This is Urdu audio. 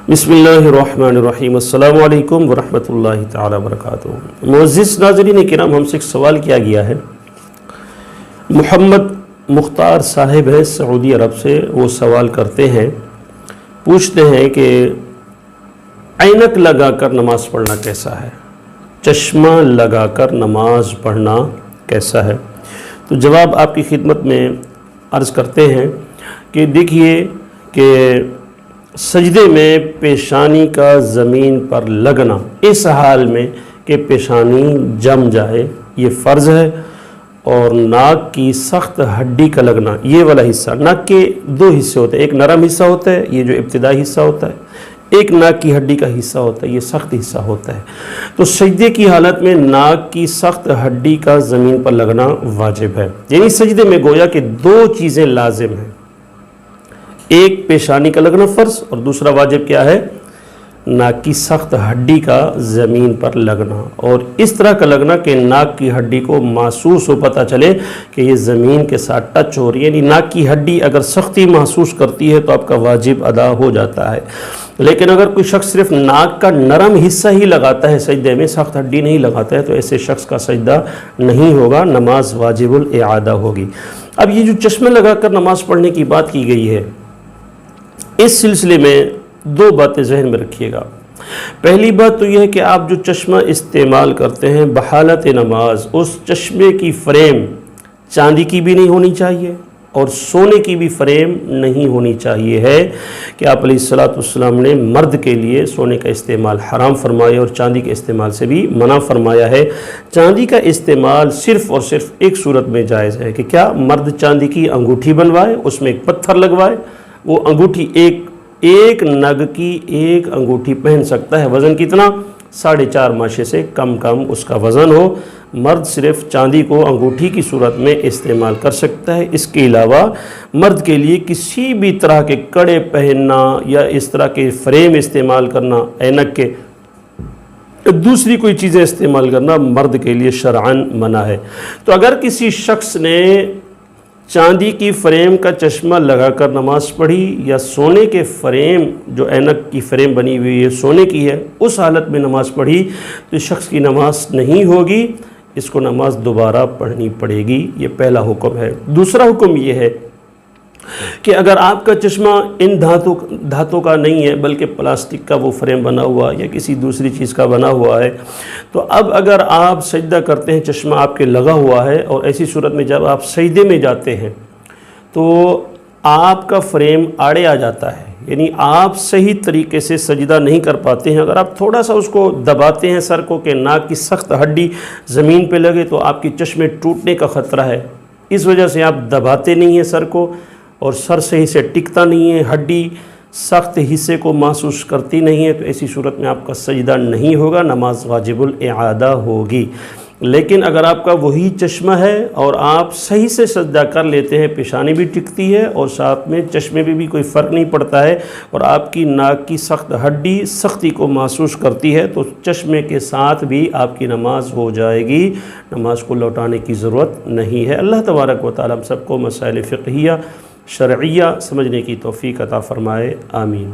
بسم اللہ الرحمن الرحیم السلام علیکم ورحمۃ اللہ تعالی وبرکاتہ۔ معزز ناظرین کرام، ہم سے ایک سوال کیا گیا ہے۔ محمد مختار صاحب ہیں سعودی عرب سے، وہ سوال کرتے ہیں، پوچھتے ہیں کہ عینک لگا کر نماز پڑھنا کیسا ہے؟ چشمہ لگا کر نماز پڑھنا کیسا ہے؟ تو جواب آپ کی خدمت میں عرض کرتے ہیں کہ دیکھیے کہ سجدے میں پیشانی کا زمین پر لگنا اس حال میں کہ پیشانی جم جائے یہ فرض ہے، اور ناک کی سخت ہڈی کا لگنا، یہ والا حصہ، ناک کے دو حصے ہوتے ہیں، ایک نرم حصہ ہوتا ہے یہ جو ابتدائی حصہ ہوتا ہے، ایک ناک کی ہڈی کا حصہ ہوتا ہے یہ سخت حصہ ہوتا ہے۔ تو سجدے کی حالت میں ناک کی سخت ہڈی کا زمین پر لگنا واجب ہے، یعنی سجدے میں گویا کہ دو چیزیں لازم ہیں، ایک پیشانی کا لگنا فرض، اور دوسرا واجب کیا ہے؟ ناک کی سخت ہڈی کا زمین پر لگنا، اور اس طرح کا لگنا کہ ناک کی ہڈی کو محسوس ہو، پتہ چلے کہ یہ زمین کے ساتھ ٹچ ہو رہی ہے، یعنی ناک کی ہڈی اگر سختی محسوس کرتی ہے تو آپ کا واجب ادا ہو جاتا ہے۔ لیکن اگر کوئی شخص صرف ناک کا نرم حصہ ہی لگاتا ہے سجدے میں، سخت ہڈی نہیں لگاتا ہے، تو ایسے شخص کا سجدہ نہیں ہوگا، نماز واجب الاعادہ ہوگی۔ اب یہ جو چشمہ لگا کر نماز پڑھنے کی بات کی گئی ہے، اس سلسلے میں دو باتیں ذہن میں رکھیے گا۔ پہلی بات تو یہ ہے کہ آپ جو چشمہ استعمال کرتے ہیں بحالت نماز، اس چشمے کی فریم چاندی کی بھی نہیں ہونی چاہیے اور سونے کی بھی فریم نہیں ہونی چاہیے ہے کہ آپ علیہ الصلوۃ والسلام نے مرد کے لیے سونے کا استعمال حرام فرمایا اور چاندی کے استعمال سے بھی منع فرمایا ہے۔ چاندی کا استعمال صرف اور صرف ایک صورت میں جائز ہے کہ کیا مرد چاندی کی انگوٹھی بنوائے، اس میں ایک پتھر لگوائے، وہ انگوٹھی ایک نگ کی ایک انگوٹھی پہن سکتا ہے، وزن کتنا؟ 4.5 ماشے سے کم اس کا وزن ہو، مرد صرف چاندی کو انگوٹھی کی صورت میں استعمال کر سکتا ہے۔ اس کے علاوہ مرد کے لیے کسی بھی طرح کے کڑے پہننا یا اس طرح کے فریم استعمال کرنا، اینک کے دوسری کوئی چیزیں استعمال کرنا مرد کے لیے شرعاً منع ہے۔ تو اگر کسی شخص نے چاندی کی فریم کا چشمہ لگا کر نماز پڑھی یا سونے کے فریم، جو اینک کی فریم بنی ہوئی ہے سونے کی ہے، اس حالت میں نماز پڑھی تو اس شخص کی نماز نہیں ہوگی، اس کو نماز دوبارہ پڑھنی پڑے گی۔ یہ پہلا حکم ہے۔ دوسرا حکم یہ ہے کہ اگر آپ کا چشمہ ان دھاتوں کا نہیں ہے بلکہ پلاسٹک کا وہ فریم بنا ہوا یا کسی دوسری چیز کا بنا ہوا ہے، تو اب اگر آپ سجدہ کرتے ہیں، چشمہ آپ کے لگا ہوا ہے، اور ایسی صورت میں جب آپ سجدے میں جاتے ہیں تو آپ کا فریم آڑے آ جاتا ہے، یعنی آپ صحیح طریقے سے سجدہ نہیں کر پاتے ہیں۔ اگر آپ تھوڑا سا اس کو دباتے ہیں سر کو کہ ناک کی سخت ہڈی زمین پہ لگے تو آپ کی چشمے ٹوٹنے کا خطرہ ہے، اس وجہ سے آپ دباتے نہیں ہیں سر کو، اور سر صحیح سے ٹکتا نہیں ہے، ہڈی سخت حصے کو محسوس کرتی نہیں ہے، تو ایسی صورت میں آپ کا سجدہ نہیں ہوگا، نماز واجب الاعادہ ہوگی۔ لیکن اگر آپ کا وہی چشمہ ہے اور آپ صحیح سے سجدہ کر لیتے ہیں، پیشانی بھی ٹکتی ہے اور ساتھ میں چشمے میں بھی کوئی فرق نہیں پڑتا ہے، اور آپ کی ناک کی سخت ہڈی سختی کو محسوس کرتی ہے، تو چشمے کے ساتھ بھی آپ کی نماز ہو جائے گی، نماز کو لوٹانے کی ضرورت نہیں ہے۔ اللہ تبارک و تعالی ہم سب کو مسائل فقہیہ شرعیہ سمجھنے کی توفیق عطا فرمائے، آمین۔